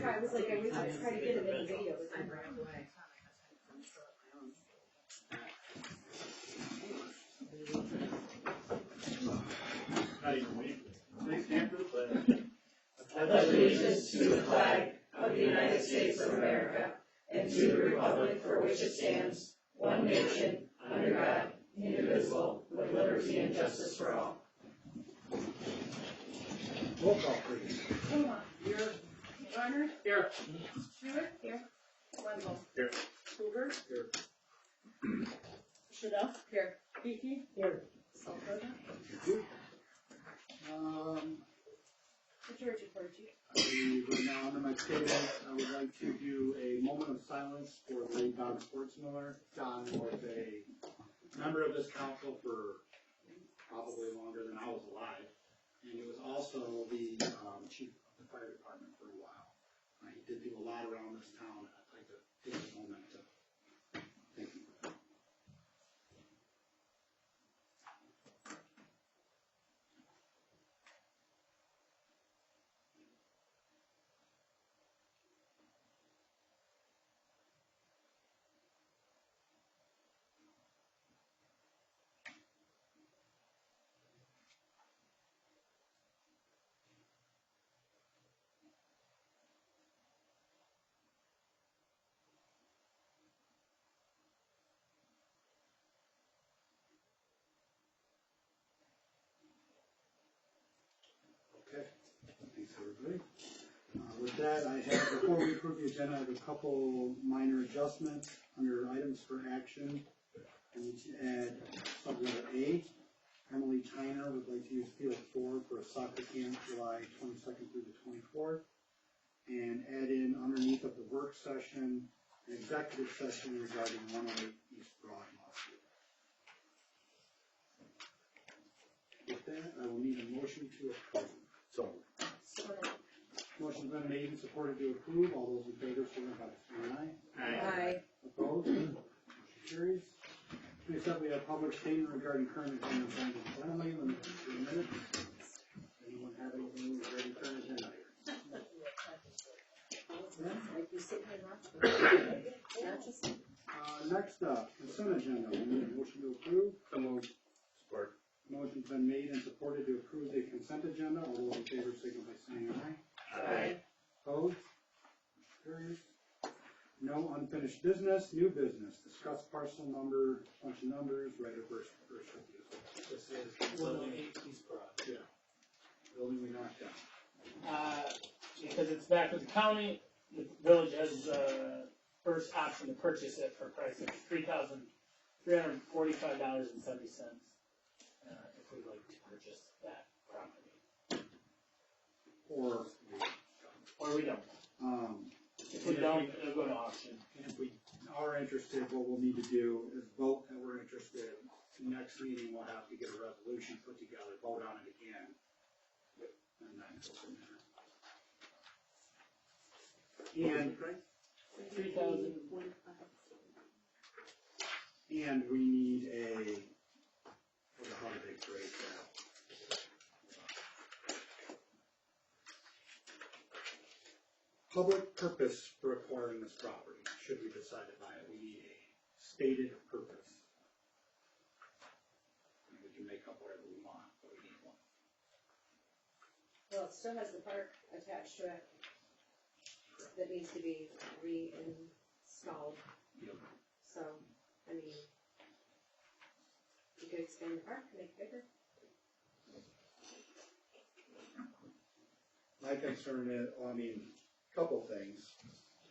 try, I was like, I was trying to get it in the video, but I'm right away. Please stand for the pledge. I pledge allegiance to the flag of the United States of America and to the republic for which it stands, one nation, under God, indivisible, with liberty and justice for all. Roll call, please. Hold Here. Garner. Here. Stewart. Here. Wendell. Here. Hoover. Here. Shadell. Here. Beaky. Here. Salford. Georgia Porgy. Right now, under my statement, I would like to do a moment of silence for the late Don Sportsmiller. Don was a member of this council for probably longer than I was alive, and he was also the chief of the fire department for a while. He did do a lot around this town, and I'd like to take a moment to thank him for that. Okay, thanks everybody. With that, I have, before we approve the agenda, I have a couple minor adjustments under items for action. I need to add subletter A. Emily Tyner would like to use field 4 for a soccer camp July 22nd through the 24th. And add in underneath of the work session, an executive session regarding 108 East Broad lawsuit. With that, I will need a motion to approve. So. Motion's been made and supported to approve. All those in favor, signify by saying aye. Aye. Opposed? Motion carries. Next up, we have public statement regarding current agenda items. Gentlemen, limited to 3 minutes. Anyone have anything regarding current agenda items? Like you sitting here watching. Next up, consent agenda. We need a motion to approve. So moved. Support. Motion's been made and supported to approve the consent agenda. All those in favor, signify by saying aye. Aye. Opposed? Motion carries. No unfinished business, new business. Discuss parcel number, bunch of numbers, right of first refusal. This is 108 East Broad. Yeah. Building we knocked down. Because it's back with the county, the village has first option to purchase it for a price of $3,345.70. If we'd like to purchase that property. Or Or we don't. If we don't, it'll go to auction. and if we are interested, what we'll need to do is vote that we're interested. Next meeting, we'll have to get a resolution put together, vote on it again, and then go from there. And, and we need a, what the hell did they create that? Public purpose for acquiring this property, should we decide to buy it, we need a stated purpose. And we can make up whatever we want, but we need one. Well, it still has the park attached to it that needs to be reinstalled. Yep. So, I mean, you could expand the park, make it bigger. My concern is, well, I mean, couple things.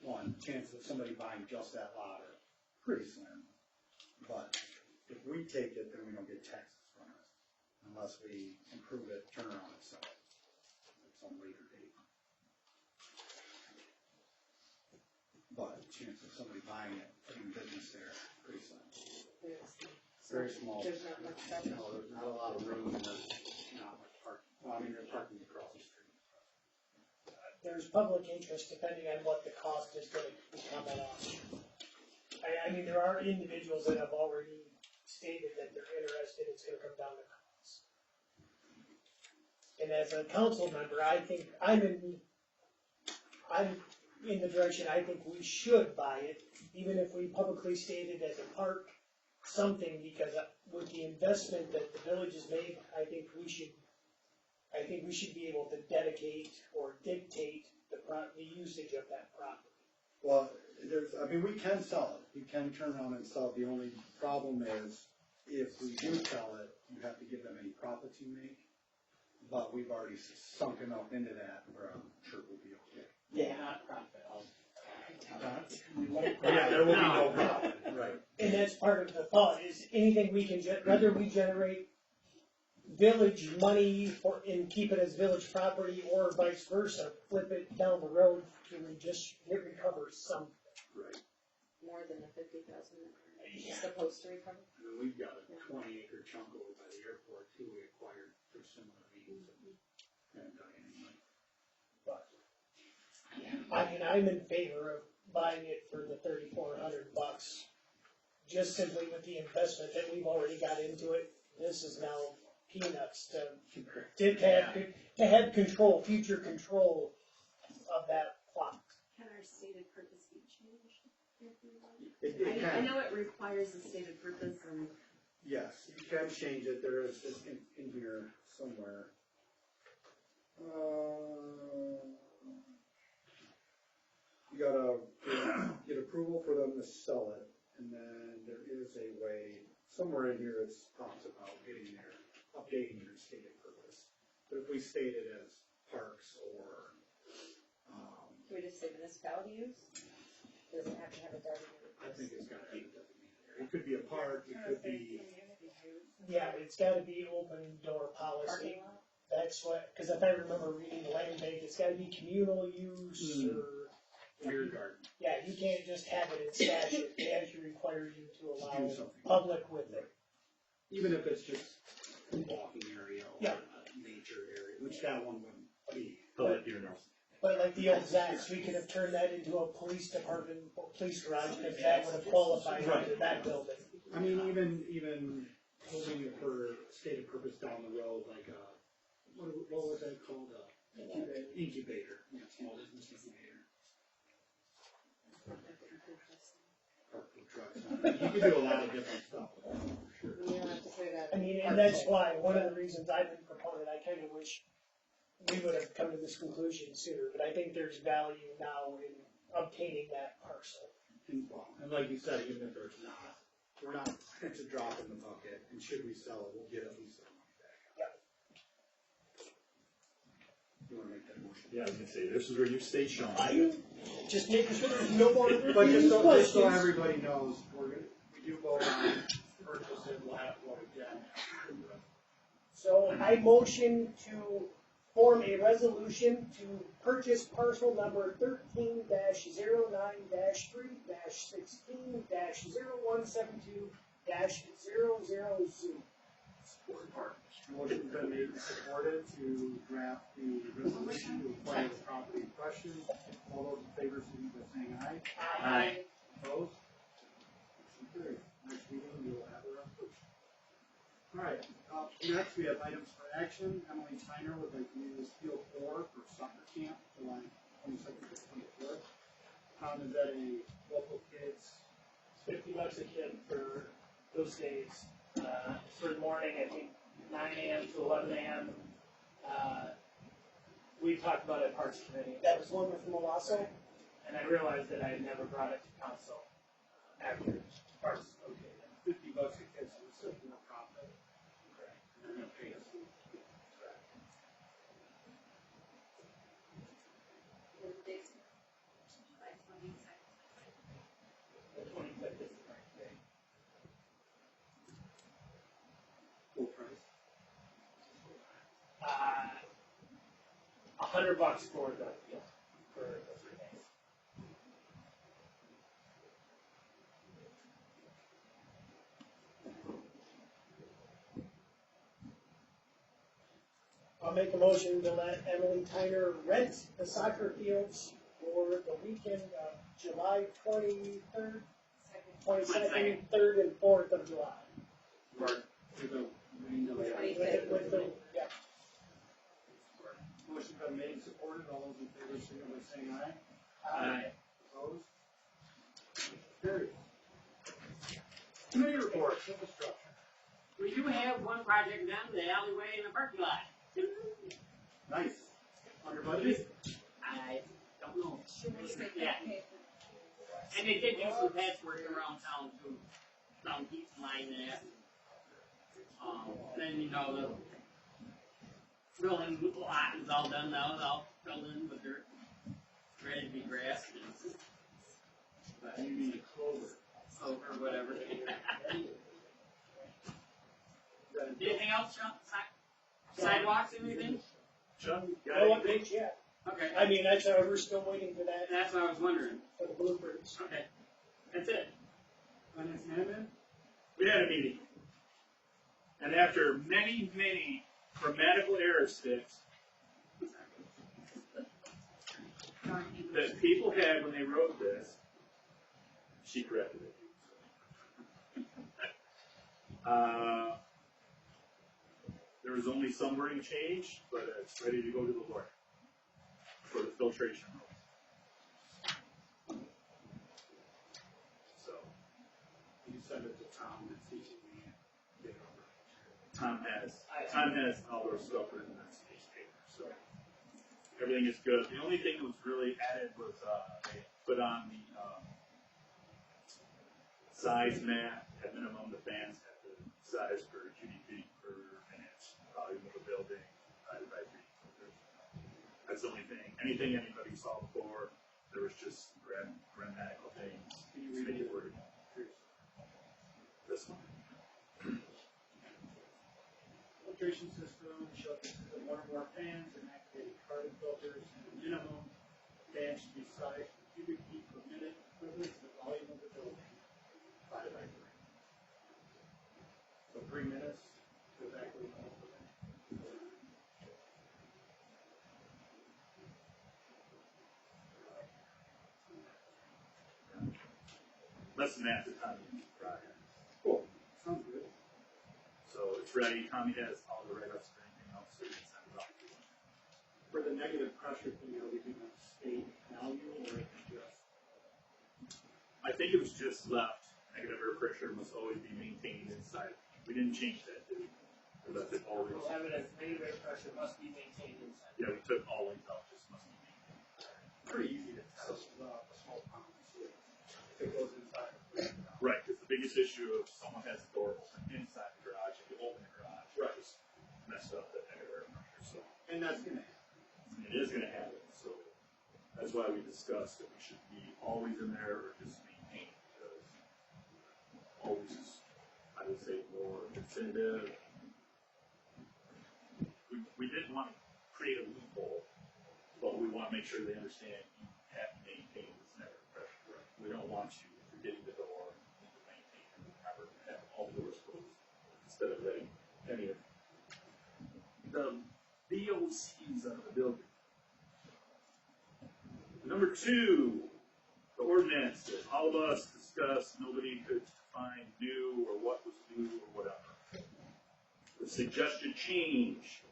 One, chances of somebody buying just that lot are pretty slim. But if we take it, then we don't get taxes from it, unless we improve it, turn around and sell it at some later date. But chance of somebody buying it, putting business there, pretty slim. Very small. There's not much better. No, there's not a lot of room, and there's not much parking. Well, I mean, there's parking across the street. There's public interest depending on what the cost is going to become at auction. I mean, there are individuals that have already stated that they're interested, it's going to come down to cost. And as a council member, I think I'm in the direction I think we should buy it, even if we publicly state it as a park, something, because with the investment that the village has made, I think we should be able to dedicate or dictate the usage of that property. Well, we can sell it, we can turn around and sell it, the only problem is, if we do sell it, you have to give them any profits you make, but we've already sunk enough into that where I'm sure we'll be okay. Yeah, not profit. Yeah, there will be no profit. Right. And that's part of the thought, is anything we can, whether we generate village money and keep it as village property, or vice versa, flip it down the road to recover some. Right. More than the 50,000 that Yeah. we're supposed to recover. I mean, we've got a 20-acre chunk over by the airport too, we acquired for similar means, and haven't done anything like. But, I mean, I'm in favor of buying it for the $3,400, just simply with the investment that we've already got into it. This is now peanuts to have control, future control of that plot. Can our stated purpose be changed? It I can, know it requires a stated purpose and. yes, you can change it, there is, it's in here somewhere. You gotta get approval for them to sell it, and then there is a way, somewhere in here it talks about updating your stated purpose. But if we state it as parks or, Can we just say municipality use? Does it have to have a designated? I think it's gotta be designated area. It could be a park, it could be, Yeah, it's gotta be open door policy. Parking lot? That's what, because if I remember reading the land bank, it's gotta be communal use or. beer garden. Yeah, you can't just have it in statute, it actually requires you to allow Do something. public with it. Even if it's just a walking area or Yeah. a nature area, which that one wouldn't be. But you're not. But like the old Zax, we could have turned that into a police department, or police garage, because that would have qualified under that building. I mean, even holding it for stated purpose down the road, like what was that called? Incubator, yeah, small business incubator. Park food trucks. You can do a lot of different stuff with that, for sure. We don't have to put it out. I mean, and that's why, one of the reasons I've been proponent, I kind of wish we would have come to this conclusion sooner, but I think there's value now in obtaining that parcel. And like you said, even if there's not, we're not, it's a drop in the bucket, and should we sell it, we'll get at least our money back. Yep. You wanna make that motion? Yeah, I was gonna say, this is where you stay, Sean. Just making sure there's no more But just so questions. everybody knows, we do vote on purchase it, we'll have to vote again. So I motion to form a resolution to purchase parcel number 13-09-3-16-0172-0172000. Motion's been made and supported to draft the resolution to acquire the property in question. All those in favor, signify by saying aye. Aye. Opposed? Motion carried. Next meeting, we will have a resolution. All right, next we have items for action. Emily Tyner would like to use field 4 for soccer camp, July 22nd to 24th. Is that a local kids? $50 a kid for those days. For the morning, I think 9 a.m. to 11 a.m. We talked about it at Parks Committee, That was one with Molasso. and I realized that I had never brought it to council after Parks. Okay, then $50 a kid, so it's still more profit. Correct. And they're gonna pay us. What the dates? July 22nd. The 25th is the right day. Full price. $100 for the field for the 3 days. I'll make a motion to let Emily Tyner rent the soccer fields for the weekend of July 23rd, 22nd, 3rd, and 4th of July. Mark, to the rain delay. With the, yeah. Motion been made and supported. All those in favor, signify by saying aye. Aye. commercial construction. We do have one project done, the alleyway in the parking lot. Nice. Under budget? I don't know. Should we say Yeah. okay? And they did do some patchwork around town too. Some heat line there. Then you know the drilling lot is all done now, it's all filled in with dirt. Ready to be grass and but You need a clover. or whatever. Anything else, Sean? Sidewalks, anything? Chuck, you No got anything? updates yet. Okay. I mean, that's, we're still waiting for that, That's what I was wondering. for the blueprints. Okay. That's it. Finance man? We had a meeting. And after many, many grammatical error sticks that people had when they wrote this, she corrected it. There was only some wording change, but it's ready to go to the lawyer for the filtration rules. So, You send it to Tom and see if we can get it over. Tom has all their stuff written in that stage paper, so everything is good. The only thing that was really added was, they put on the, size map, at minimum, the fans have the size per cubic feet per minute, volume of the building, divided by 3. That's the only thing. Anything anybody saw before, there was just grammatical things. Can you read it? Wording. This one. Filtration system shall consist of one or more fans and activated carbon filters, and the minimum fan should be sized per cubic feet per minute, equivalent to the volume of the building, divided by 3. So 3 minutes, exactly. Less than half the time you need prior. Cool, sounds good. So it's ready. Tommy has all the write-ups for anything else, so you can send it off to him. For the negative pressure thing, are we gonna state value or just? I think it was just left. Negative air pressure must always be maintained inside. We didn't change that, did we? We left it always. We'll have it as negative pressure must be maintained inside. Yeah, we took always out, just must be maintained. Pretty easy to test a small pump, see if it goes inside. Right, because the biggest issue if someone has a door open inside the garage, if you open the garage, Right. just messed up that negative air pressure. So And that's gonna happen. it is going to happen. So that's why we discussed that we should be always in there or just maintained. Because always is, I would say, more definitive. We didn't want to create a loophole, but we want to make sure they understand you have to maintain this negative pressure. We don't want you, if you're getting the door, you need to maintain and have all the doors closed instead of letting any of the VOCs out of the building. Number 2, the ordinance that all of us discussed, nobody could find new or what was new or whatever. The suggested change,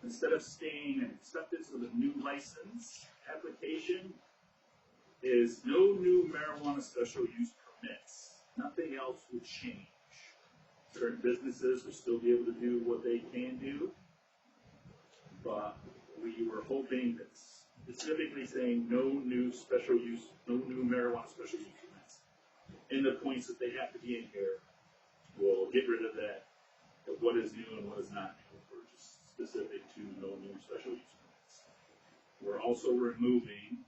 instead of staying in acceptance of the new license application, is no new marijuana special use permits. Nothing else would change. Certain businesses will still be able to do what they can do, but we were hoping that specifically saying no new special use, no new marijuana special use permits. In the points that they have to be in here, we'll get rid of that, of what is new and what is not new. We're just specific to no new special use permits. We're also removing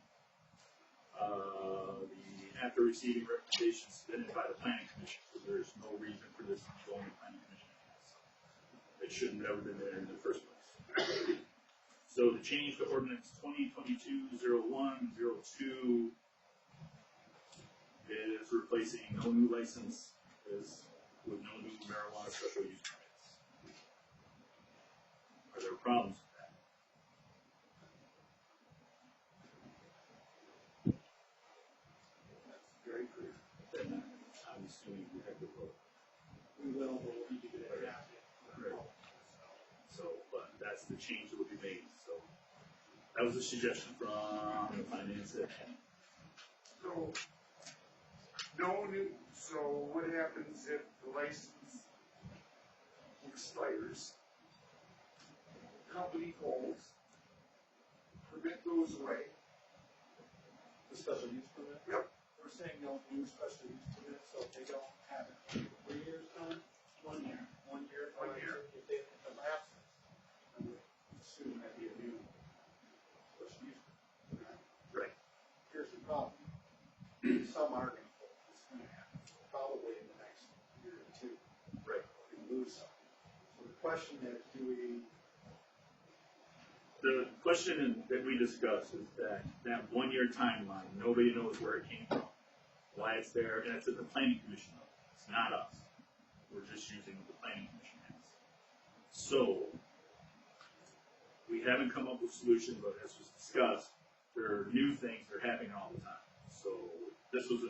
the after receiving recommendations submitted by the planning commission, because there's no reason for this to go in the planning commission. It shouldn't have ever been there in the first place. So the change to ordinance 2022-0102 is replacing no new license with no new marijuana special use permits. Are there problems with that? That's very clear. Then I'm assuming we have to vote. We will, but we'll need to get it adapted. So, but that's the change that will be made, so. That was a suggestion from the finance. So, no new So what happens if the license expires? Company holds, permit goes away. The special use permit? Yep. We're saying don't do special use permit, so if they don't have it, 3 years time? 1 year. 1 year? 1 year. If they, if it lapses, I would assume that'd be a new special use permit. Right. Here's the problem. Some are gonna hold, it's gonna happen, probably in the next year or two. Right. We're gonna lose some. So the question is, do we, The question that we discussed is that 1 year timeline, nobody knows where it came from, why it's there, and it's at the planning commission level. It's not us. We're just using what the planning commission has. So, we haven't come up with a solution, but as was discussed, there are new things that are happening all the time. So, this was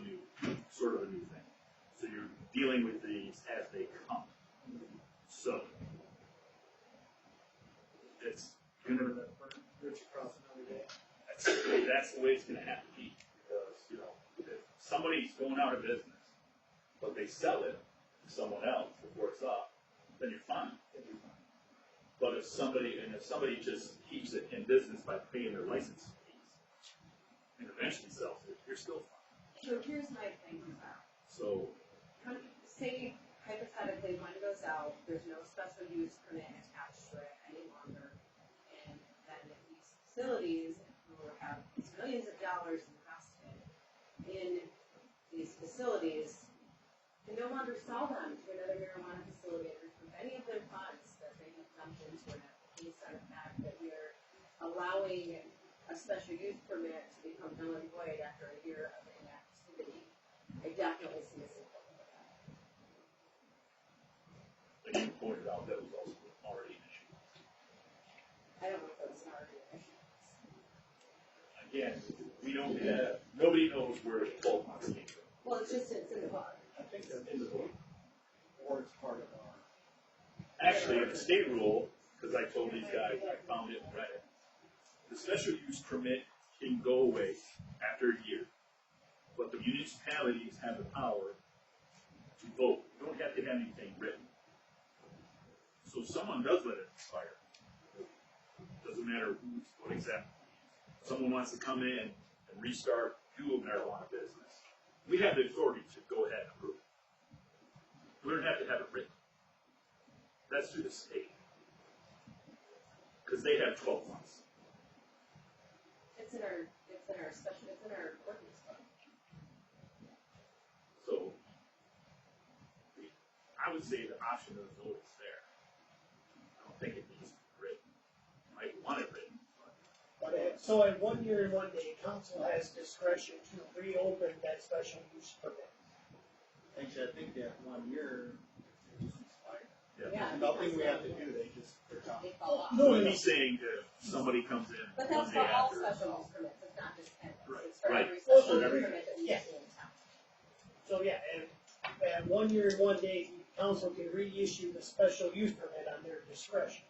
sort of a new thing. So you're dealing with these as they come. So, it's gonna, reach across another day? that's the way it's gonna have to be, because, you know, if somebody's going out of business, but they sell it to someone else before it's up, then you're fine. But if somebody just keeps it in business by paying their license fees, and eventually sells it, you're still fine. So here's my thing with that. So, Say hypothetically one goes out, there's no special use permit attached to it any longer, and then these facilities who have these millions of dollars invested in these facilities can no longer sell them to another marijuana facility and recoup any of their funds that they have dumped into it, based on the fact that we are allowing a special use permit to become null and void after a year of inactivity. I definitely see a support for that. like you pointed out, that was also already an issue. I don't know if that's an argument. Again, we don't have, nobody knows where the 12 months came from. Well, it's in the book. I think that's in the book, or it's part of our. Actually, in the state rule, because I told these guys, I found it and read it, the special use permit can go away after a year, but the municipalities have the power to vote. You don't have to have anything written. So if someone does let it expire, doesn't matter what exactly. Someone wants to come in and restart, do a marijuana business, we have the authority to go ahead and approve it. We don't have to have it written. That's through the state. Because they have 12 months. It's in our ordinance book. So, I would say the option of the vote is there. I don't think it needs to be written. You might want it written, but So at 1 year and 1 day, council has discretion to reopen that special use permit. Actually, I think that 1 year, it's expired. Yeah. Nothing we have to do, they're done. They fall off. No, I'm saying that if somebody comes in But one that's day for all after. special use permits, it's not just cannabis. Right, It's for right. every Well, special so use every- permit that we yeah. issue in town. So yeah, and at 1 year and 1 day, council can reissue the special use permit on their discretion.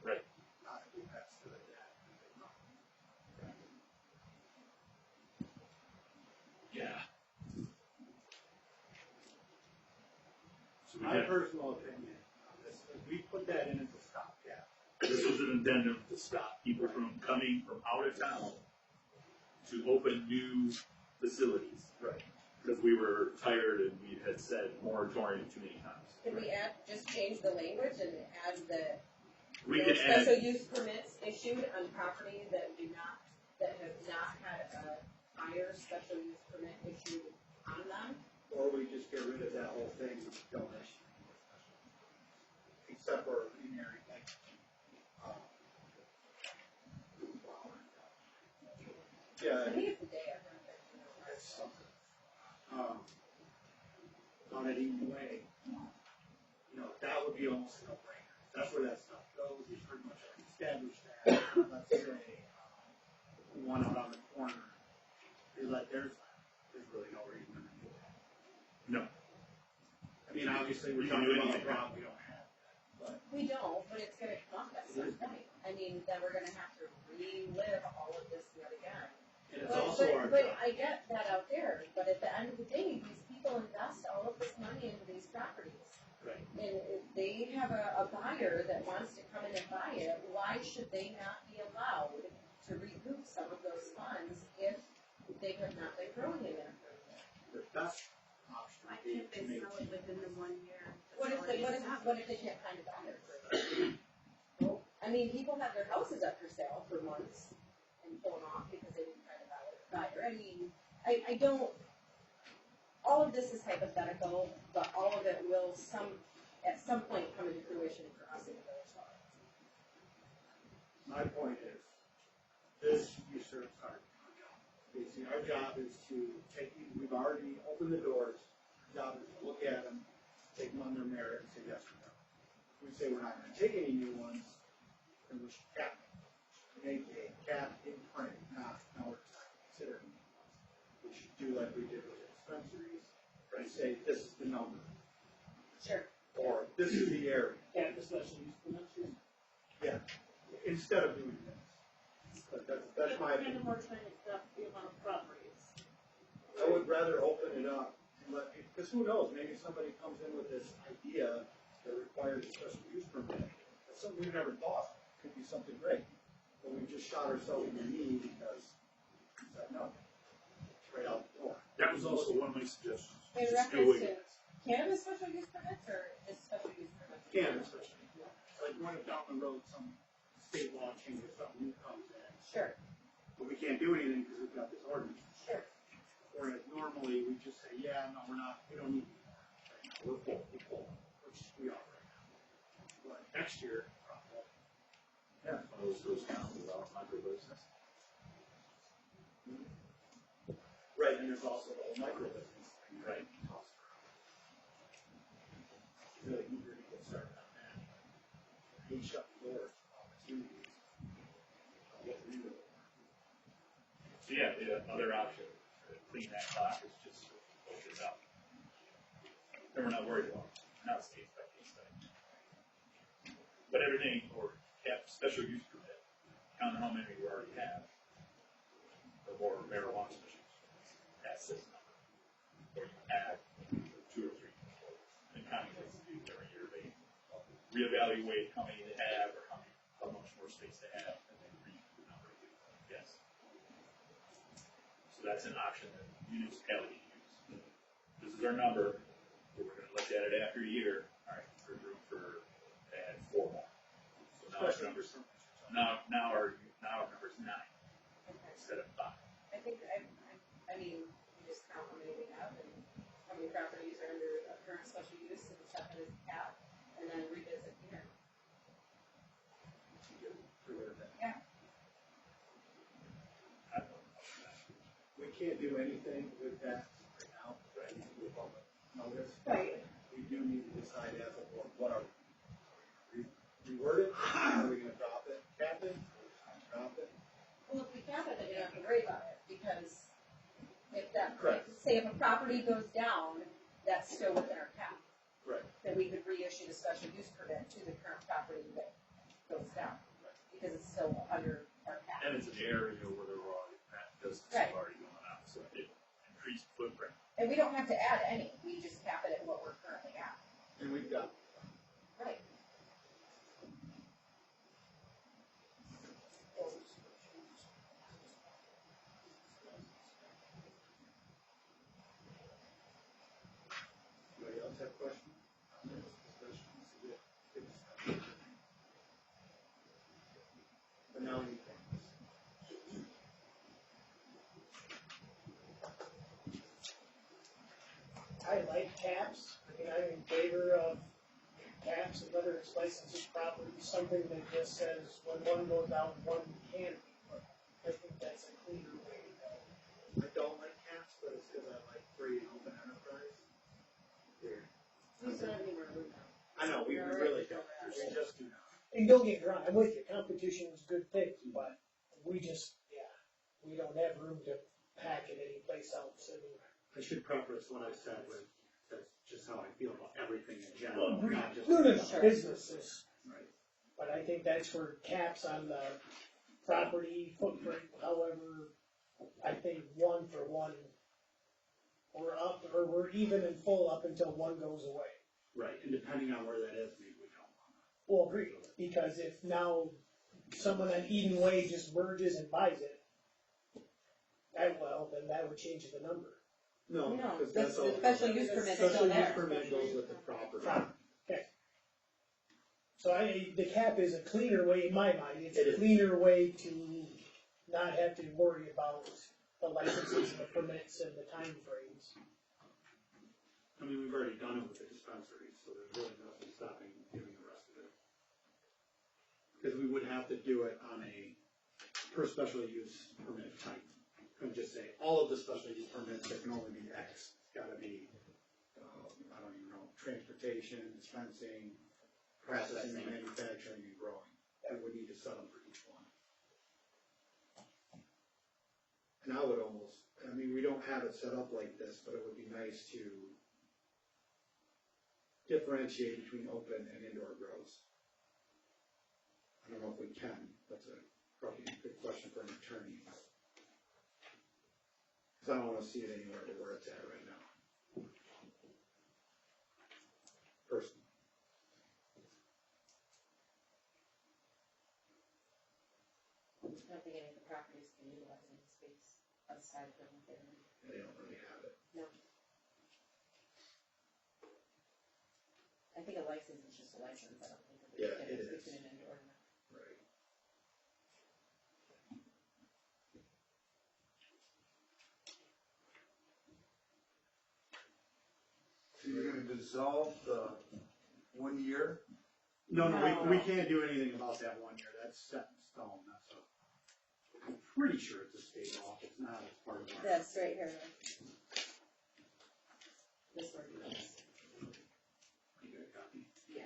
Right. Not if we pass through that. Yeah. So we My have, personal opinion on this, is we put that in as a stopgap. this was an addendum to stop people from coming from out of town to open new facilities. Right. Because we were tired and we had said moratorium too many times. Can we just change the language and add the We no can add, special use permits issued on property that have not had a prior special use permit issued on them? Or we just get rid of that whole thing and don't issue any more special. Except for ordinary, like, yeah, I think it's a day of them. it's something. On it either way, That would be almost a no-brainer. That's where that stuff goes, you pretty much already established that. Let's say, one out on the corner, they let theirs lapse, there's really no reason to do that. no, I mean, obviously, we're We can talking do about a anything. problem we don't have, but We don't, but it's gonna come at some point. I mean, then we're gonna have to relive all of this yet again. and it's also our But job. I get that out there, but at the end of the day, these people people invest all of this money into these properties. Right. And if they have a buyer that wants to come in and buy it, why should they not be allowed to recoup some of those funds if they have not been growing in there? The best option Why would be can't to they make. sell it within the 1 year? What if they can't find a buyer? Well, I mean, people have their houses up for sale for months and pull them off because they didn't find a buyer. I mean, I don't, all of this is hypothetical, but all of it will at some point come into fruition for us in the village hall. My point is, this usurps our job. Basically, our job is to we've already opened the doors, our job is to look at them, take them on their merit and say yes or no. If we say we're not gonna take any new ones, then we should cap it. Make a cap in print, now we're not considering new ones. We should do like we did with dispensaries, and say this is the number, Sure. or this is the area. Can't the special use permit too? Yeah, instead of doing this. But that's my opinion. More time stuff, the amount of properties. I would rather open it up and let, because who knows, maybe somebody comes in with this idea that requires a special use permit. That's something we've never thought, could be something great. But we just shot ourselves in the knee because we said no. Straight out the door. That was also one of my suggestions. In Just reference doing to cannabis special use permits or is special use permits? Cannabis, like when down the road, some state law changes, something new comes in. Sure, But we can't do anything because we've got this ordinance. sure. Whereas normally we just say, yeah, no, we don't need it. We're full, which we are right now. But next year, yeah. those count without micro business. Right, and there's also the whole micro business thing, right? Really eager to get started on that. He shut the doors for opportunities. So yeah, the other option, to clean that clock is just to open it up. Then we're not worried about it. Not state by case study. But everything, or special use permit, count on how many we already have. The more marijuana special use permits, that's this number. Or you add 2 or 3. And county has to do every year, they reevaluate how many they have or how much more space they have, and then read the number. Yes. So that's an option that municipalities use. This is our number, we're gonna look at it after a year, alright, there's room for, add 4 more. So now our number's, now our number's 9 instead of 5. I think, I mean, you just count how many we have and how many properties are under a current special use and set that as a cap, and then revisit here. Yeah. I don't know. We can't do anything with that right now, right? We public notice. Right. We do need to decide as a board, what are we? Reword it? Are we gonna drop it? Cap it? Drop it? Well, if we cap it, then you don't have to worry about it, because if that, Correct. say if a property goes down, that's still within our cap. Right. Then we could reissue the special use permit to the current property that goes down, because it's still under our cap. And it's an area where there are already, that business is Right. already going on, so it increased footprint. And we don't have to add any, we just cap it at what we're currently at. And we've got, Right. anybody else have questions? Comments, discussions? Good discussion. But now we can. I like caps. I mean, I'm in favor of caps and whether it's licensed property, something that just says when one goes out, one can't. I think that's a cleaner way to go. I don't like caps, but it's because I like free and open enterprise. Weird. We still have any more room now. I know, we really don't. We just do not. And don't get me wrong, I'm with you, competition is a good thing, but we just, we don't have room to pack it anyplace else. I mean, I should preface what I said with, that's just how I feel about everything in general, not just. No, Sure. businesses, Right. but I think that's where caps on the property footprint, however, I think 1 for 1 we're up, or we're even in full up until one goes away. Right, and depending on where that is, maybe we don't want Well, agreed, because if now someone on Eden Way just merges and buys it, then that would change the number. to. No, No, because that's that's all. the special use permit's Special still use there. permit goes with the property. So the cap is a cleaner way, in my mind, it's It a is. cleaner way to not have to worry about the licenses and the permits and the timeframes. I mean, we've already done it with the dispensaries, so there's really nothing stopping doing the rest of it. Because we would have to do it on a per special use permit type. Couldn't just say, all of the special use permits, there can only be X. It's gotta be, I don't even know, transportation, dispensing, processing, manufacturing, and growing. And we need to set them for each one. And I would almost, I mean, we don't have it set up like this, but it would be nice to differentiate between open and indoor grows. I don't know if we can, that's probably a good question for an attorney. Cause I don't wanna see it anywhere but where it's at right now. Personally. I don't think any of the properties can utilize any space outside from their. They don't really have it. No. I think a license is just a license, I don't think that Yeah, there's a it difference is. between an indoor and a. Right. So you're gonna dissolve the 1 year? No, No. we can't do anything about that 1 year, that's set in stone, that's a, I'm pretty sure it's a state law, if it's not, it's part of our. This right here. This ordinance, You got a copy? yeah.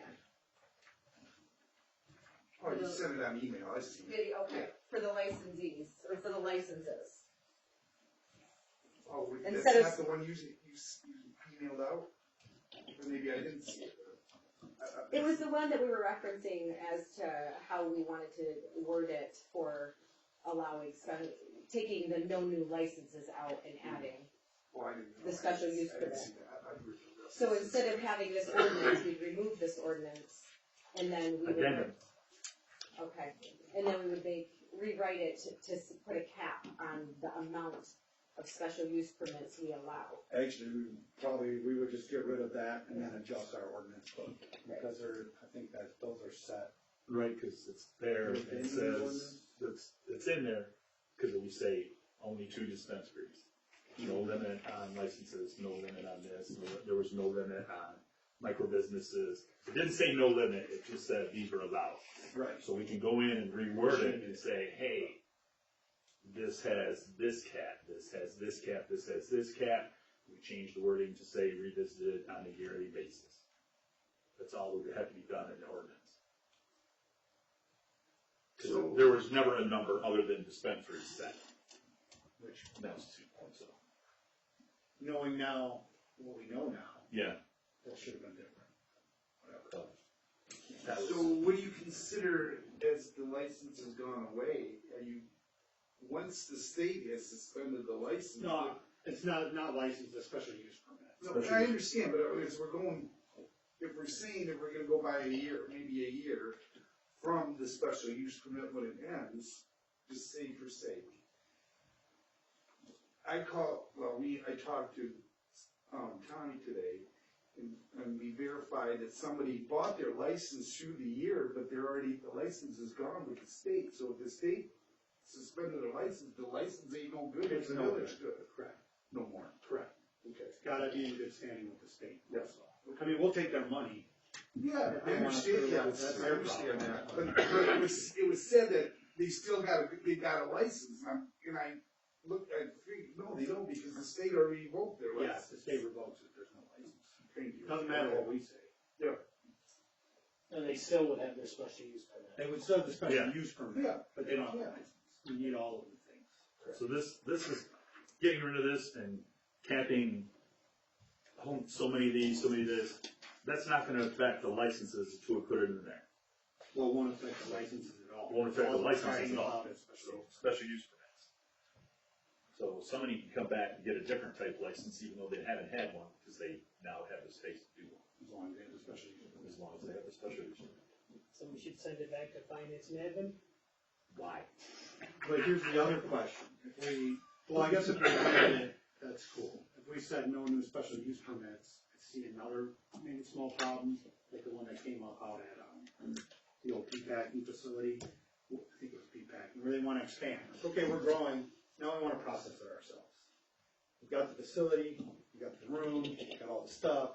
Oh, you sent it on email, I see. Okay, for the licensees, or for the licenses. Oh, that's Instead of- not the one you emailed out? Or maybe I didn't see it. It was the one that we were referencing as to how we wanted to word it for allowing, taking the no new licenses out and adding. Oh, I didn't know. The special use I didn't permit. see that. I removed that. So instead of having this ordinance, we'd remove this ordinance, and then we would. Addendum. Okay, and then we would rewrite it to put a cap on the amount of special use permits we allow. Actually, we would just get rid of that and then adjust our ordinance book, because I think that those are set. Right, cause it's there, it says, it's in there, cause we say only 2 dispensaries. No limit on licenses, no limit on this, there was no limit on micro businesses. It didn't say no limit, it just said these are allowed. Right. So we can go in and reword it and say, hey, this has this cap, this has this cap, this has this cap. We change the wording to say revisited on a yearly basis. That's all that would have to be done in the ordinance. So- There was never a number other than dispensary set, which that was 2 points. Knowing now what we know now, Yeah. that should have been different. Whatever. That was, So what do you consider as the license has gone away? Are you, once the state has suspended the license? No, it's not licensed, a special use permit. No, I understand, but as we're going, if we're saying that we're gonna go by a year, maybe a year from the special use permit when it ends, just say for sake. I talked to, Tommy today, and we verified that somebody bought their license through the year, but the license is gone with the state, so if the state suspended the license ain't no good, It's it's no village good. good, Correct, no more. correct. Okay. It's gotta be in good standing with the state. Yes. I mean, we'll take their money. Yeah, I I understand, wanna- yes, that's I their understand that, problem. but it was said that they still they got a license, and I looked, I figured, no, they don't, because the state already revoked their Yeah, license. the state revokes it, there's no license. Thank you. Doesn't matter what we say. And they still would have their special use permit. They would still have the special Yeah. use permit, Yeah. but they don't have a Yeah. license. We need all of the things. so this is getting rid of this and capping so many of these, so many of this. That's not gonna affect the licenses until we put it in there. Well, it won't affect the licenses at all. Won't affect the All we're licenses talking at all. about is special So use. special use permits. So somebody can come back and get a different type license, even though they haven't had one, because they now have the space to do one, As long as they have a special use. as long as they have the special use permit. So we should send it back to finance and admin? Why? But here's the other question, if we, well, I guess if we did it, that's cool. If we said no new special use permits, I see another, maybe small problem, like the one that came up out at, the old P-packing facility. I think it was P-packing, where they wanna expand. Okay, we're growing, now we wanna process it ourselves. We've got the facility, we've got the room, we've got all the stuff,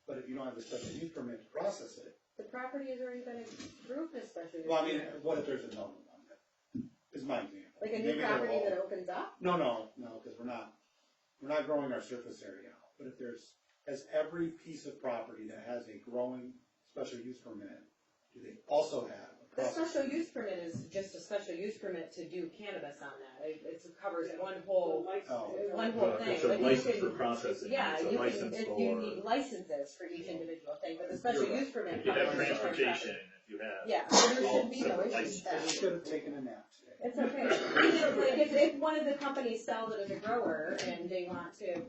but if you don't have the special use permit to process it, The property has already been approved as special use. well, I mean, what if there's another one? Is my example. Like a new Maybe they're property all- that opens up? No, because we're not growing our surface area out. But if has every piece of property that has a growing special use permit, do they also have a The process? special use permit is just a special use permit to do cannabis on that. It covers one whole thing. It's a But you license can- for processing, Yeah, it's a you license can, for. you need licenses for each individual thing, but the special You're right. use permit If you have covers the whole transportation, property. if you have. Yeah, so there all should be no separate issue with licenses. I that. should have taken a nap today. It's okay. Like if one of the companies sells it as a grower and they want to,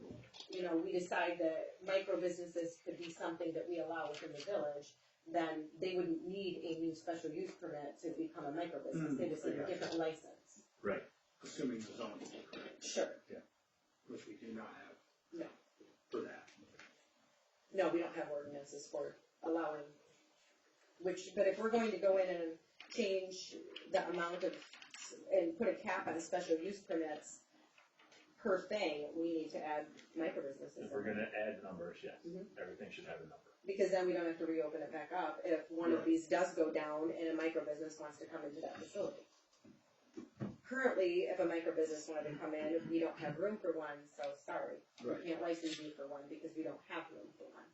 we decide that micro businesses could be something that we allow within the village, then they wouldn't need a new special use permit to become a micro business. They just need a different license. Right. Assuming the zoning is correct, Sure. which we do not have. No. For that. No, we don't have ordinances for allowing, but if we're going to go in and change the amount of, and put a cap on special use permits per thing, we need to add micro businesses. If we're gonna add numbers, yes, Mhm. everything should have a number. Because then we don't have to reopen it back up if one of these does go down and a micro business wants to come into that facility. Currently, if a micro business wanted to come in, we don't have room for one, so sorry. Right. We can't license you for one because we don't have room for one.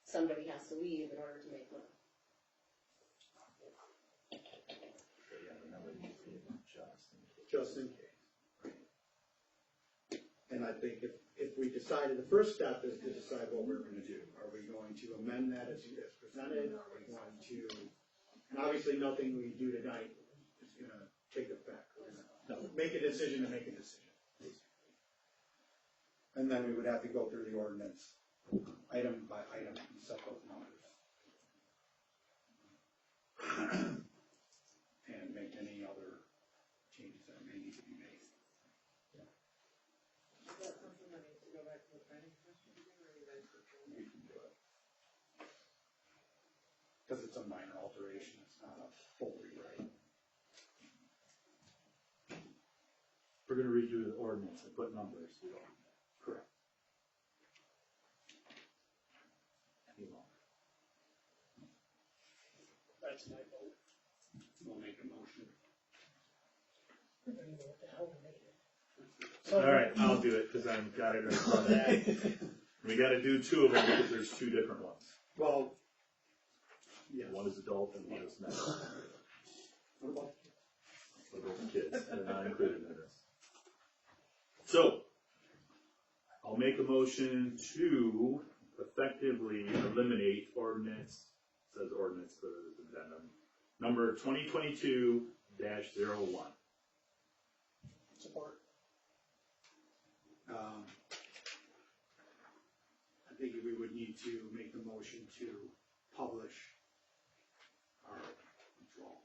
Somebody has to leave in order to make room. So, yeah, the number needs to be just. Just in case. And I think if we decided, the first step is to decide what we're gonna do. Are we going to amend that as presented? Are we going to, and obviously nothing we do tonight is gonna take effect. We're gonna make a decision to make a decision. And then we would have to go through the ordinance, item by item, and set those numbers. And make any other changes that may need to be made. Is that something that needs to go back to the planning commission again, or you guys could do it? We can do it. Because it's a minor alteration, it's not a full rewrite. We're gonna redo the ordinance and put numbers, we don't. Correct. Any longer. That's my vote. We'll make a motion. I don't even know what the hell to make it. All right, I'll do it, cause I've got it right in front of me. We gotta do two of them because there's two different ones. Well, yeah. One is adult and one is not. What about For those kids, they're not included in this. So, I'll make a motion to effectively eliminate ordinance, says ordinance, but it's addendum, number 2022-01. Support. I think we would need to make the motion to publish our withdrawal.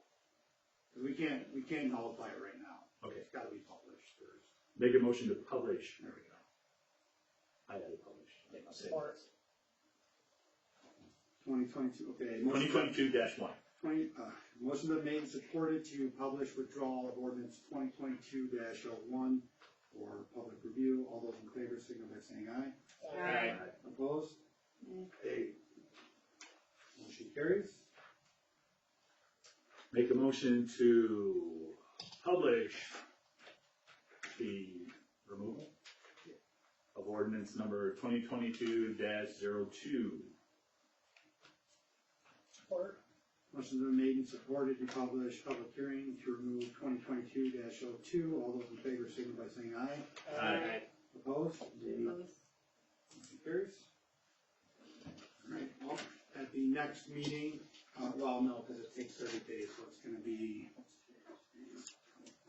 'Cause we can't nullify it right now. Okay. It's gotta be published first. Make a motion to publish. There we go. I had it published. Support. 2022, okay. 2022-1. Motion been made and supported to publish withdrawal of ordinance 2022-01 for public review. All those in favor signify by saying aye. Aye. Opposed? Okay. Motion carries. Make a motion to publish the removal of ordinance number 2022-02. Support. Motion been made and supported to publish public hearing to remove 2022-02. All those in favor signify by saying aye. Aye. Opposed? Motion carries. All right, well, at the next meeting, well, no, because it takes 30 days, so it's gonna be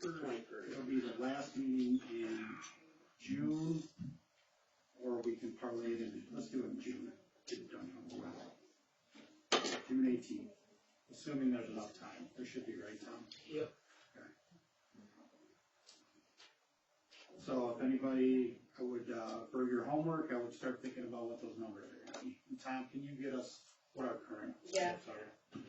It'll be the last meeting in June, or we can parlay it in, let's do it in June. Get it done. June 18th, assuming there's enough time. There should be, right, Tom? Yep. Okay. So if anybody, I would, for your homework, I would start thinking about what those numbers are gonna be. And Tom, can you get us what our current? Yeah. scopes are?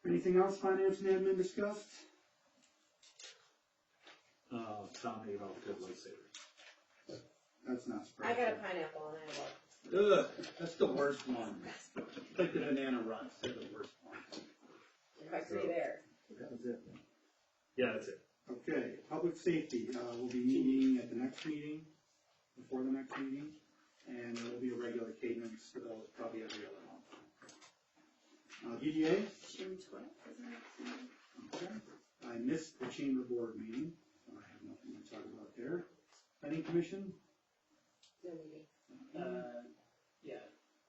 Anything else finance and admin discussed? Tell me about the lightsaber. That's not I surprising. got a pineapple and I have Ugh, that's the worst one. Like the banana runs, they're the worst one. if I see there. That was it. Yeah, that's it. Okay, public safety, we'll be meeting at the next meeting, before the next meeting, and there will be a regular cadence for those, probably every other month. DDA? June 12th, isn't it? Okay. I missed the chamber board meeting, so I have nothing to talk about there. Planning commission? No meeting. Yeah.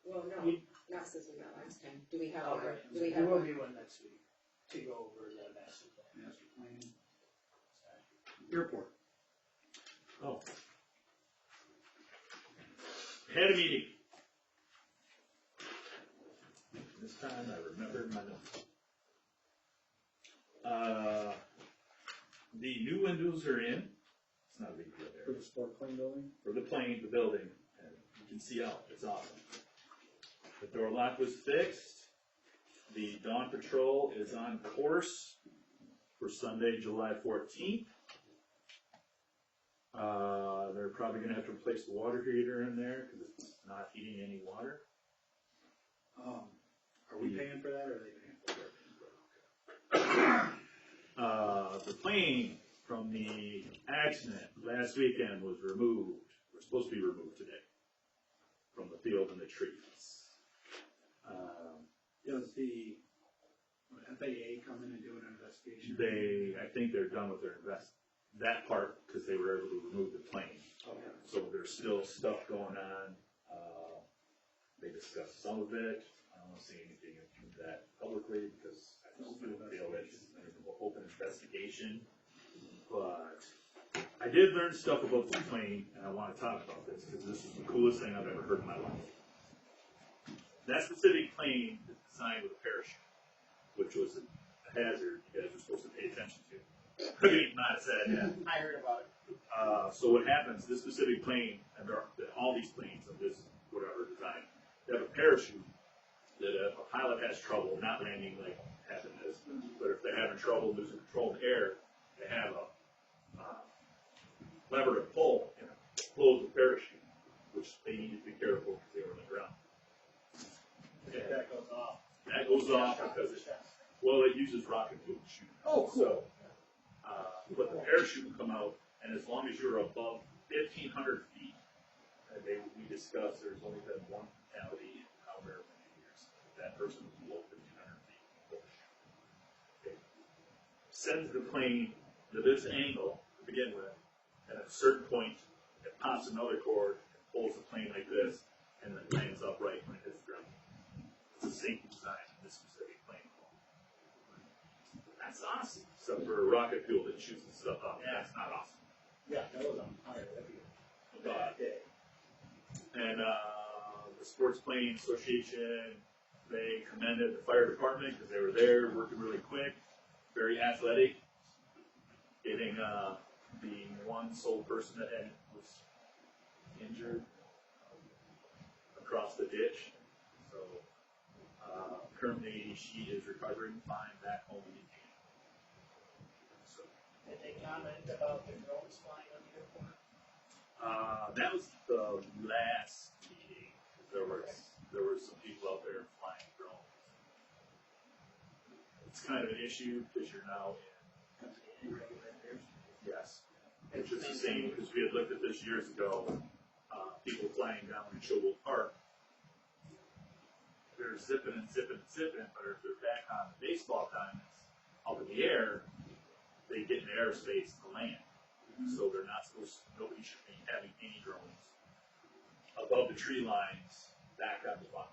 Well, no, We- not since we met last time. Do we have Oh, one? right. Do we There have will one? be one next week to go over the master plan. Master plan. Airport. Oh. Had a meeting. This time I remembered my notes. The new windows are in. It's not a big deal For there. the sport plane building? For the plane, the building, and you can see out. It's awesome. The door lock was fixed. The dawn patrol is on course for Sunday, July 14th. They're probably gonna have to replace the water heater in there because it's not heating any water. Are we paying for that, or are they paying for it? The plane from the accident last weekend was removed, was supposed to be removed today from the field and the trees. Does the FAA come in and do an investigation? I think they're done with their that part because they were able to remove the plane. Okay. So there's still stuff going on. They discussed some of it. I don't want to say anything into that publicly because I just don't feel it's an open investigation. But I did learn stuff about the plane, and I want to talk about this because this is the coolest thing I've ever heard in my life. That specific plane is designed with a parachute, which was a hazard you guys are supposed to pay attention to. I mean, not said, yeah. I heard about it. So what happens, this specific plane, and all these planes of this whatever design, they have a parachute that if a pilot has trouble not landing like happened this, but if they're having trouble losing control of the air, they have a lever to pull and close the parachute, which they needed to be careful because they were on the ground. If that goes off. That goes off because it uses rocket fuel to shoot. Oh, cool. But the parachute will come out, and as long as you're above 1,500 feet, and we discussed there's only been one fatality in however many years. That person was below 1,500 feet. Okay. Sends the plane to this angle to begin with, and at a certain point, it pops another cord and pulls the plane like this, and then lands upright when it hits the ground. It's a safety design in this specific plane. That's awesome. Except for rocket fuel that shoots the stuff up. That's not awesome. Yeah, that was on fire, that'd be a bad day. And the Sports Plane Association, they commended the fire department because they were there working really quick, very athletic, getting the one sole person that was injured across the ditch. So currently she is recovering fine back home in Indiana. So Did they comment about the drones flying on the airport? that was the last meeting. There were some people out there flying drones. It's kind of an issue because you're now in. Yes. It's just the same because we had looked at this years ago. People flying down in Showboat Park. They're zipping and zipping and zipping, but if they're back on the baseball diamonds up in the air, they get in airspace to land. So they're not supposed, nobody should be having any drones above the tree lines, back on the ball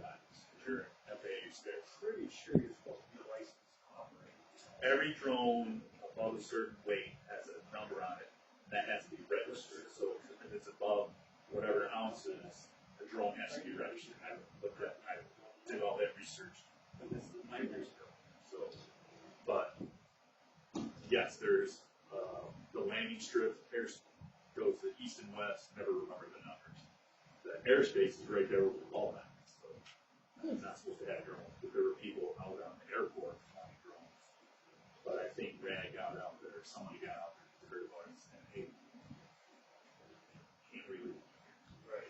diamonds, if you're FAA space. Pretty sure you're supposed to be licensed to operate. Every drone above a certain weight has a number on it, and that has to be registered. So if it's above whatever ounces, the drone has to be registered. I looked at, I did all that research, and this is 9 years ago. So, but yes, there's the landing strip. Airspace goes to east and west. Never remember the numbers. The airspace is right there with the ball diamonds. So it's not supposed to have drones, but there were people out on the airport flying drones. But I think Brad got out there, somebody got out there, heard about it, and said, hey, can't really,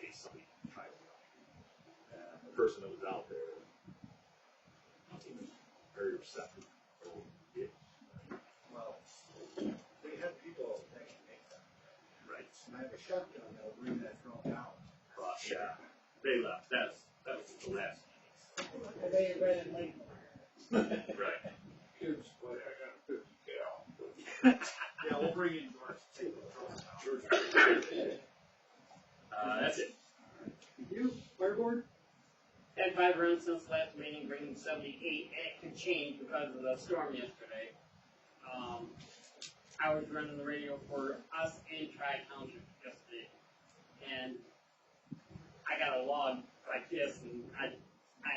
hey, somebody tried to go. And the person that was out there, he was very receptive. Well, they have people that can make them. Right. And I have a shotgun that'll bring that drone down. But yeah, they left. That was the last And they read it late. meeting. Right. Here's what I got a 50 cal. Yeah, we'll bring in George to take the drone down. That's it. Thank you. Fire board? Had 5 runs since the last meeting, bringing 78, and it could change because of the storm yesterday. I was running the radio for us and Tri-Township yesterday, and I got a log like this, and I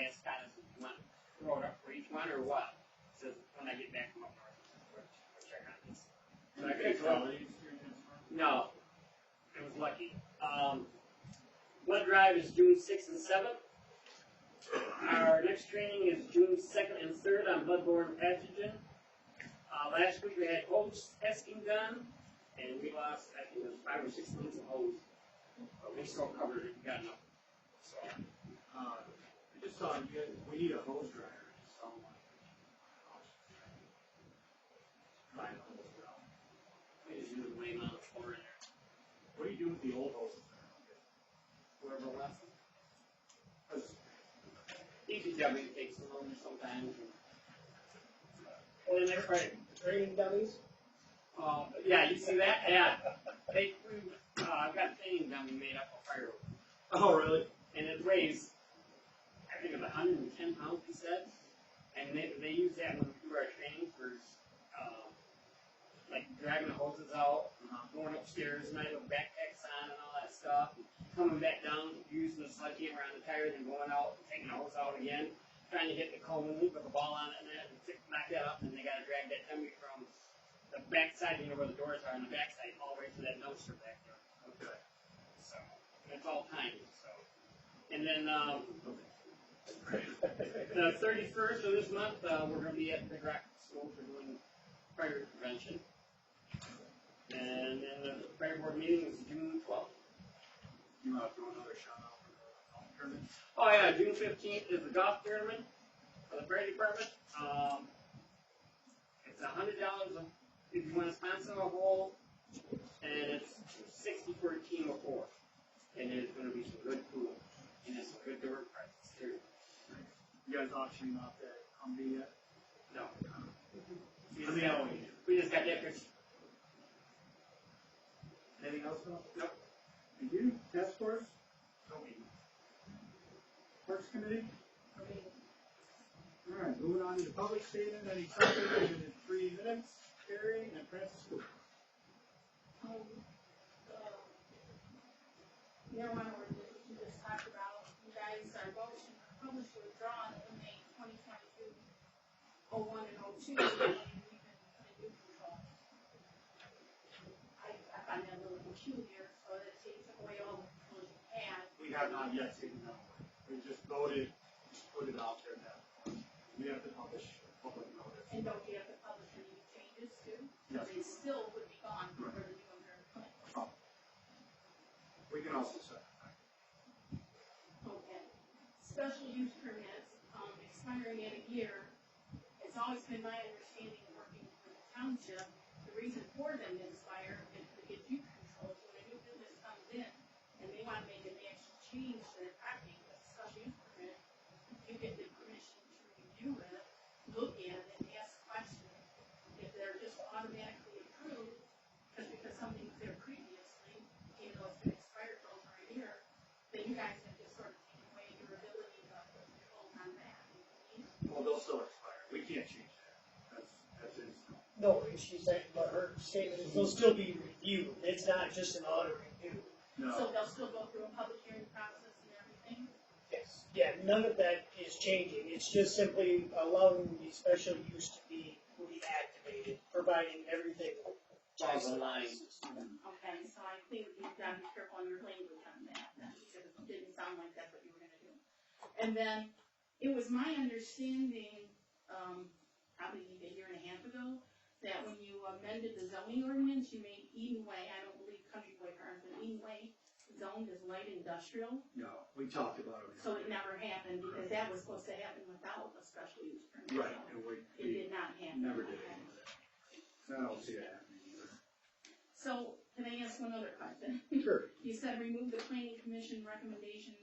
asked Scott, if you want to throw it up for each one or what? He says, when I get back from up north, we'll check on this. So I could throw it. No, it was lucky. Blood drive is June 6th and 7th. Our next training is June 2nd and 3rd on bloodborne pathogen. Last week we had hose testing done, and we lost, I think it was 5 or 6 months of hose. But we still covered it, we got enough. So, I just saw we need a hose dryer. Someone. Find a hose dryer. we just use the way on the floor in there. What do you do with the old hoses? Whoever left them. 'Cause DPW takes them home sometimes. And then next Friday. Training dummies? Yeah, you see that? Yeah. I've got a training dummy made up of firewood. Oh, really? And it weighs, I think it's 110 pounds, he said. And they use that when we do our training for, like dragging the hoses out, going upstairs at night with backpacks on and all that stuff. Coming back down, using the sledgehammer on the tires and going out, and taking the hose out again, trying to hit the cone with the ball on it and that, and knock that up, and they gotta drag that dummy from the backside, you know where the doors are on the backside, all the way to that dumpster back there. Okay. So, it's all timed, so. And then, the 31st of this month, we're gonna be at the Rock School for doing fire prevention. And then the fire board meeting is June 12th. You want to do another shout out for the golf tournament? Oh yeah, June 15th is the golf tournament for the fire department. It's $100 if you want to sponsor a hole, and it's $60 for a team of 4. And there's going to be some good food, and there's some good door prices too. You guys auctioning off that Humvee yet? No. Let me know when you do. We just got that picture. Anything else? Nope. Thank you. Task force? No meeting. Parks committee? All right, moving on to the public statement. Any topic within 3 minutes? Carrie and Francis. Marijuana ordinance we just talked about, you guys are motion published or withdrawn in May 2022, 01 and 02, and we've been putting new control. I find that a little peculiar, so that it took away all the controls you had. We have not yet taken that one. We just voted, put it out there now. We have to publish public notice. And don't you have to publish any changes too? Yes. They still would be gone for the new owner. We can also set. Okay. Special use permits, expiring in a year. It's always been my understanding working for the township, the reason for them to expire is to get you controls when a new business comes in and they want to make an actual change to their property with a special use permit. You get the permission to review it, look at it, and ask questions. If they're just automatically approved, just because No, she said, but her statement is they'll still be reviewed, it's not just an audit review. So they'll still go through a public hearing process and everything? Yes. Yeah, none of that is changing, it's just simply allowing the special use to be reactivated, providing everything falls in line. Okay, so I think you've got to be careful on your language on that, then, because it didn't sound like that's what you were gonna do. And then, it was my understanding, probably a year and a half ago, that when you amended the zoning ordinance, you made Eden Way, I don't believe Country Boy Farms, but Eden Way zoned as light industrial, No, we talked about it. so it never happened, because that was supposed to happen without a special use permit. Right, So and it did not happen. never did Okay. it. I don't see it happening either. So, can I ask one other question? Sure. You said remove the planning commission recommendation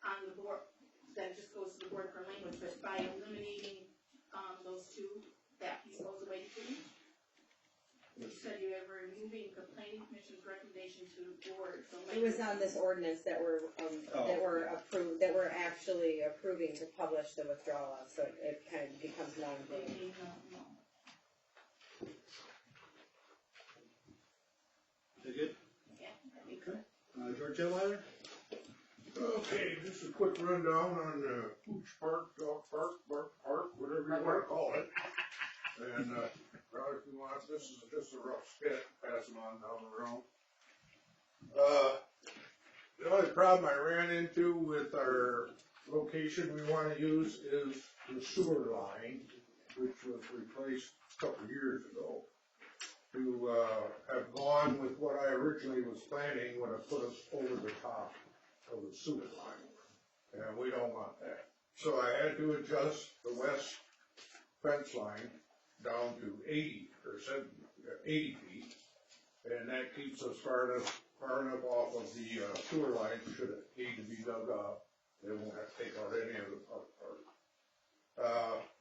on the board, that just goes to the board for language, but by eliminating, those two, that piece goes away too? You said you were removing the planning commission's recommendation to the board, so. It was on this ordinance that were approved, that we're actually approving to publish the withdrawal of, so it kind of becomes non Okay, no. Is that good? Yeah, I think so. George Jetweiler? Okay, just a quick rundown on Pooch Park, Dog Park, Bark Park, whatever you wanna call it. And, Rod, if you want, this is just a rough sketch, pass them on down the road. The only problem I ran into with our location we wanna use is the sewer line, which was replaced a couple years ago. To, have gone with what I originally was planning would have put us over the top of the sewer line, and we don't want that. So I had to adjust the west fence line down to 80 feet, and that keeps us far enough off of the sewer line should it need to be dug up. They won't have to take out any of the part.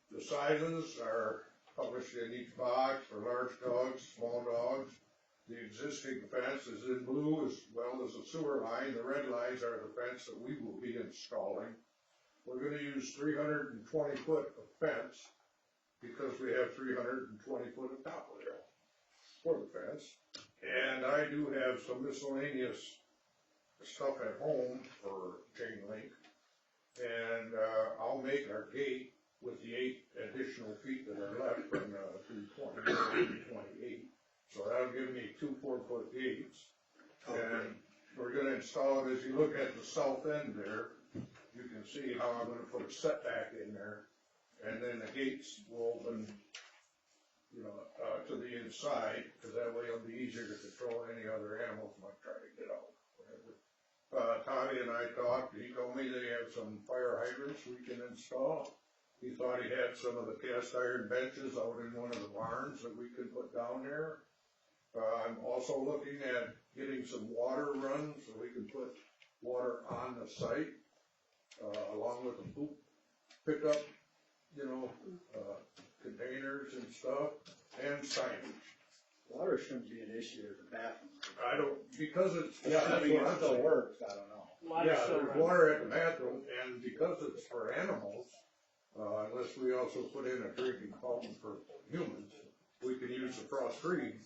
The sizes are published in each box for large dogs, small dogs. The existing fence is in blue as well as the sewer line. The red lines are the fence that we will be installing. We're gonna use 320 foot of fence because we have 320 foot of top rail for the fence. And I do have some miscellaneous stuff at home for chain link. And, I'll make our gate with the 8 additional feet that are left from, 320 to 328. So that'll give me 2 4-foot gates. And we're gonna install it, as you look at the south end there, you can see how I'm gonna put a setback in there. And then the gates will open, to the inside, cause that way it'll be easier to control any other animals might try to get out, whatever. Tommy and I talked, he told me they have some fire hydrants we can install. He thought he had some of the cast iron benches out in one of the barns that we could put down there. I'm also looking at getting some water runs so we can put water on the site, along with the poop pickup, containers and stuff, and signage. Water shouldn't be an issue at the bathroom. Because it's. It still works, I don't know. Yeah, there's water at the bathroom, and because it's for animals, unless we also put in a drinking fountain for humans, we can use the frost-free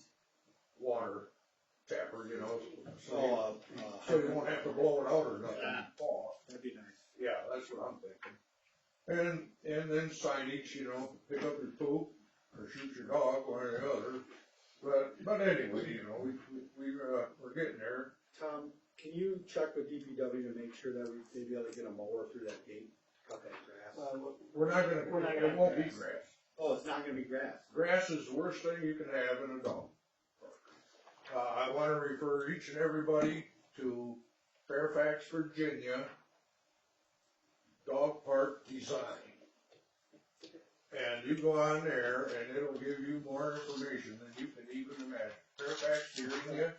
water tapper, so you won't have to blow it out or nothing. That'd be nice. Yeah, that's what I'm thinking. And then signage, pick up your poop or shoot your dog, one or the other. But anyway, we're getting there. Tom, can you check with DPW to make sure that they'd be able to get a mower through that gate, cut that grass? We're not gonna put, it won't be grass. Oh, it's not gonna be grass? Grass is the worst thing you can have in a dog. I wanna refer each and everybody to Fairfax, Virginia, Dog Park Design. And you go on there and it'll give you more information than you can even imagine. Fairfax, Virginia,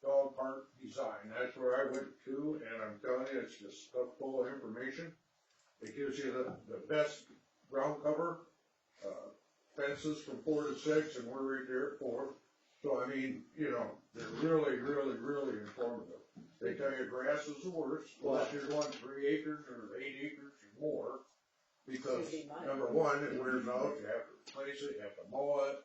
Dog Park Design, that's where I went to, and I'm telling you, it's just stuff full of information. It gives you the best ground cover, fences from 4 to 6, and we're right there at 4. So, they're really, really, really informative. They tell you grass is the worst, unless you're going 3 acres or 8 acres or more, because, number one, it wears out, you have to replace it, you have to mow it,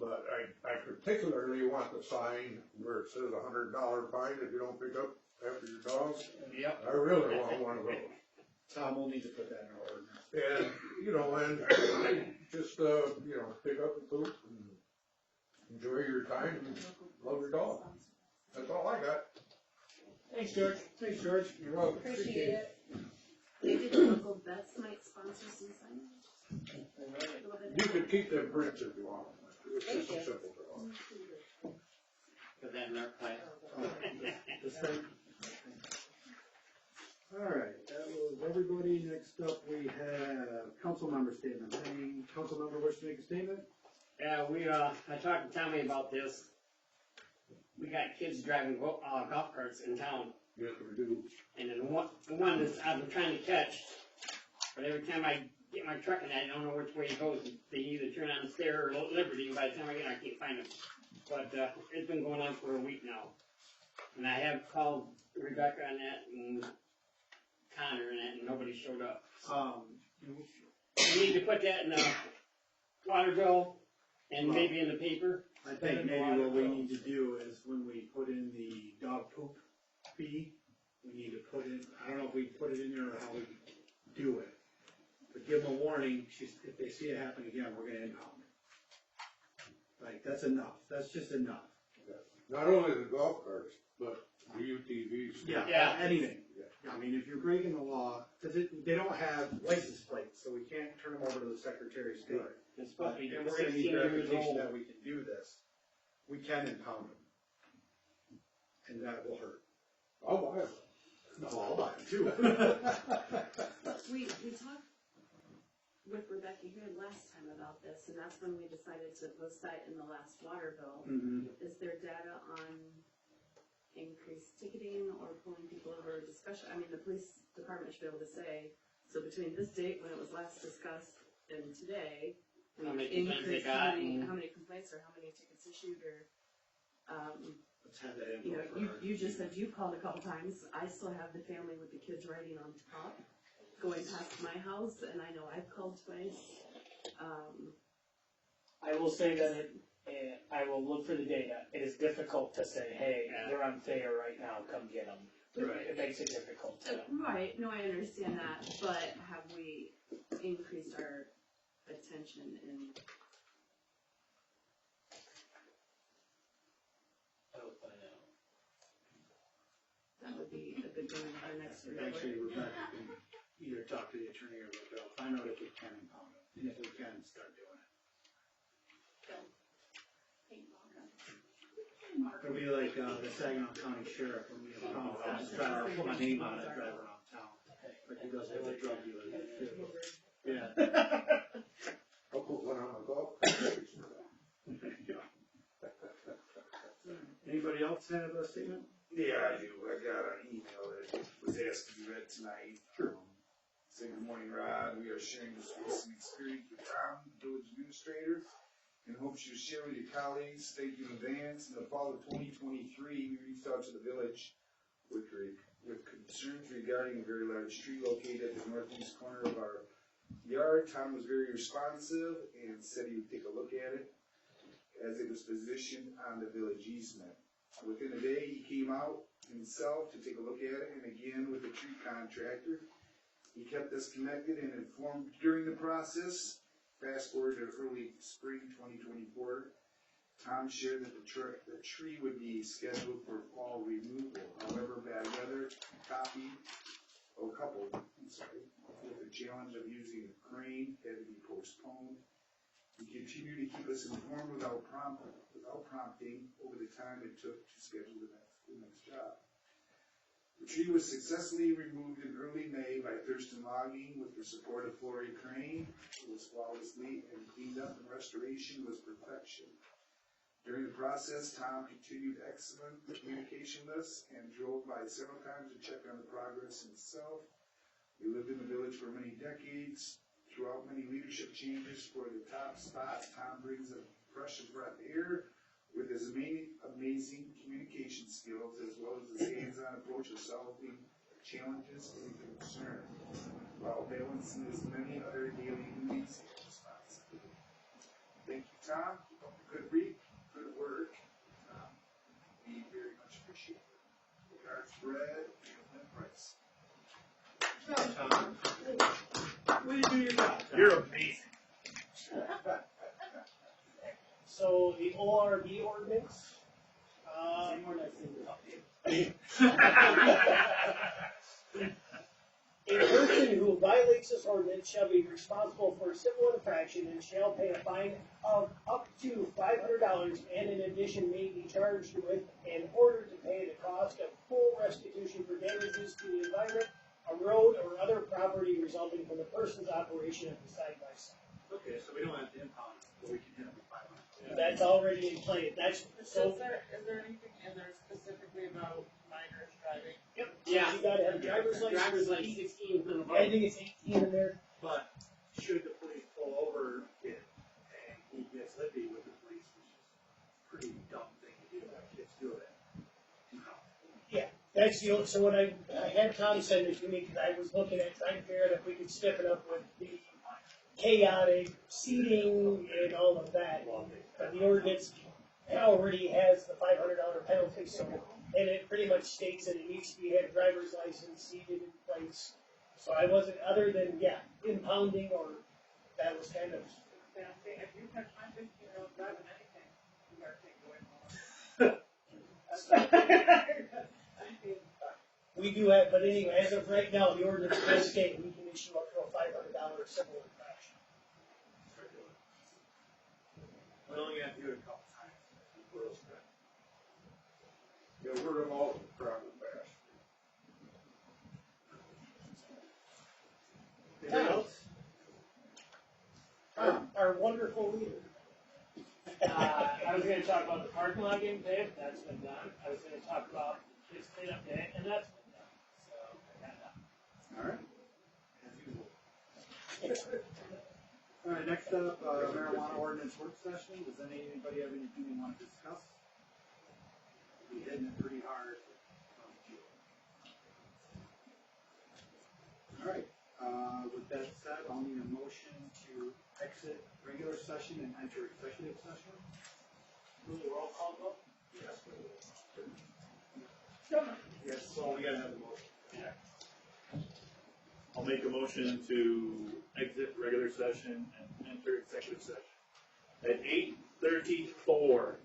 But I particularly want the sign where it says $100 fine if you don't pick up after your dog. Yep. I really want one of those. Tom will need to put that in our ordinance. And, just, pick up and poop and enjoy your time and love your dog. That's all I got. Thanks, George. Thanks, George. You're welcome. Appreciate it. Maybe the local vets might sponsor some signage. A little bit. You can keep them prints if you want. It's just a Thank you. simple dog. Put that in our plan. This thing. All right, that was everybody. Next up, we have council member statement. Any council member wish to make a statement? Yeah, I talked to Tommy about this. We got kids driving golf carts in town, Yes, we do. and then the one that I've been trying to catch, but every time I get my truck in, I don't know which way it goes. They either turn on Stair or Liberty, and by the time I get there, I can't find them. But, it's been going on for a week now. And I have called Rebecca on that, and Connor and that, and nobody showed up. We need to put that in the water bill, and maybe in the paper. I think maybe what we need to do is when we put in the dog poop fee, we need to put in, I don't know if we put it in there or how we do it. But give them a warning, if they see it happen again, we're gonna impound it. Like, that's enough, that's just enough. Not only the golf carts, but the UTVs. Yeah. Anything. I mean, if you're breaking the law, cause they don't have license plates, so we can't turn them over to the Secretary of State. It's supposed to be And we're gonna 16 need years verification old. that we can do this. We can impound them. And that will hurt. I'll buy them. No, I'll buy them too. We talked with Rebecca here last time about this, and that's when we decided to post that in the last water bill. Mhm. Is there data on increased ticketing or pulling people over discussion? I mean, the police department should be able to say, so between this date when it was last discussed and today, How many complaints they increased got, how many complaints or how many tickets issued or, Let's have that you know, info for you just said you called a couple times. I still have the family with the kids riding on top, going past my house, and I know I've called twice. I will say that I will look for the data. It is difficult to say, hey, they're on fair right now, come get them. Right. It makes it difficult to. Right, no, I understand that, but have we increased our attention in? That would be a good thing in our next report. Actually, Rebecca can either talk to the attorney or they'll find out if we can impound it. And if we can, start doing it. It'll be like, the Saginaw County Sheriff, when we impound it, I'll just try to put my name on it, drive around town. Like he does with the drug dealers too. Yeah. I'll put one on my golf cart. Anybody else have a statement? Yeah, I do. I got an email that was asked to be read tonight. Say good morning, Rod. We are sharing this recent experience with Tom, village administrator, and hopes you share with your colleagues. Thank you in advance. In the fall of 2023, we reached out to the village with concerns regarding a very large tree located at the northeast corner of our yard. Tom was very responsive and said he would take a look at it as it was positioned on the village easement. Within a day, he came out himself to take a look at it, and again with the tree contractor. He kept us connected and informed during the process. Fast forward to early spring 2024, Tom shared that the tree would be scheduled for fall removal. However, bad weather, with the challenge of using a crane had to be postponed. He continued to keep us informed without prompting over the time it took to schedule the next job. The tree was successfully removed in early May by Thurston Logging with the support of Flory Crane. It was flawlessly and cleaned up, and restoration was perfection. During the process, Tom continued excellent communication with us and drove by several times to check on the progress himself. We lived in the village for many decades. Throughout many leadership changes for the top spot, Tom brings a fresh breath of air with his amazing communication skills as well as his hands-on approach to solving challenges and concerns while balancing his many other daily duties and responsibilities. Thank you, Tom. Couldn't Brad and Price. Way to do your job. You're amazing. So the ORB ordinance, a person who violates this ordinance shall be responsible for a civil infraction and shall pay a fine of up to $500 and in addition may be charged with in order to pay the cost of full restitution for damages to the environment, a road or other property resulting from the person's operation of the side-by-side. Okay, so we don't have to impound it, but we can hit them with 500. That's already in play. That's, so, Is there anything in there specifically about minors driving? yep. Yeah. You gotta have a driver's license. Driver's like 16 and above. I think it's 18 in there. But should the police pull over it and he gets lippy with the police, which is a pretty dumb thing to do, kids do it. That's the only, so when I had Tom send it to me, because I was looking at trying to figure out if we could step it up with the chaotic seating and all of that. But the ordinance already has the $500 penalty, so, and it pretty much states that it needs to be had driver's license seated in place. So I wasn't, other than, impounding or, that was kind of, Yeah, if you catch my 15-year-old driving anything, you better take it away from them. we do have, but anyway, as of right now, the ordinance does state we can issue up to a $500 civil infraction. We only have to do it a couple times. We're all set. Yeah, we're all travel fast. Anything else? Our wonderful leader. I was gonna talk about the parking lot getting paved, that's been done. I was gonna talk about kids cleanup day, and that's been done. So, I got that. All right. As usual. All right, next up, marijuana ordinance work session. Does anybody have anything they want to discuss? We'll be hitting it pretty hard. All right, with that said, I'll need a motion to exit regular session and enter executive session. Will the roll call vote? Yes. Yes, so we gotta have the motion. I'll make a motion to exit regular session and enter executive session at 8:34.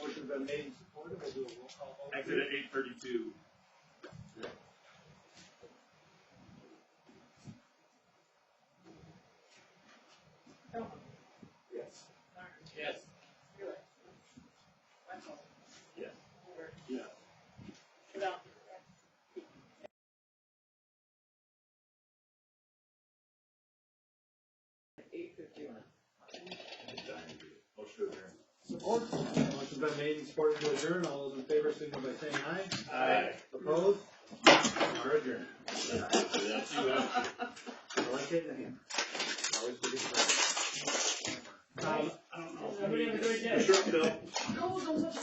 Motion's been made and supported, we'll do a roll call vote. Exit at 8:32. Yes. Yes. Yes. Yeah. Motion to adjourn. Support. Motion's been made and supported to adjourn. All those in favor signal by saying aye. Aye. Opposed? We're adjourned. That's you, I like hitting the hammer. Always forget to. I don't know. Everybody have a great day. Sure, Bill. No, don't touch